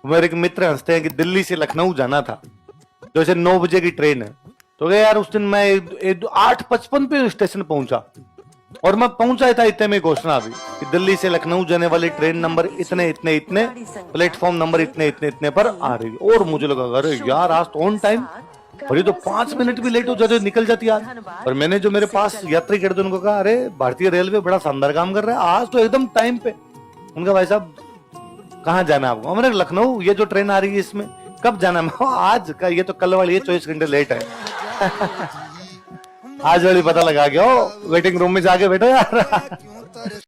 मेरे एक मित्र हंसते हैं कि दिल्ली से लखनऊ जाना था, जैसे 9 बजे की ट्रेन है, तो कहा यार उस दिन मैं 8:55 पे स्टेशन पहुंचा, और मैं पहुंचा था इतने में घोषणा भी कि दिल्ली से लखनऊ जाने वाली ट्रेन नंबर इतने इतने इतने, प्लेटफॉर्म नंबर इतने इतने इतने पर आ रही है। और मुझे लगा अरे यार आज तो ऑन टाइम, और ये तो 5 मिनट भी लेट हो जाते निकल जाती आज। और मैंने जो मेरे पास यात्री खड़े थे उनको कहा अरे भारतीय रेलवे बड़ा शानदार काम कर रहा है, आज तो एकदम टाइम पे। उनका भाई साहब कहाँ जाना है आपको? हमने लखनऊ, ये जो ट्रेन आ रही है इसमें कब जाना है? आज का, ये तो कल वाली है, 24 घंटे लेट है। आज वाली पता लगा के वेटिंग रूम में जाके बैठो यार।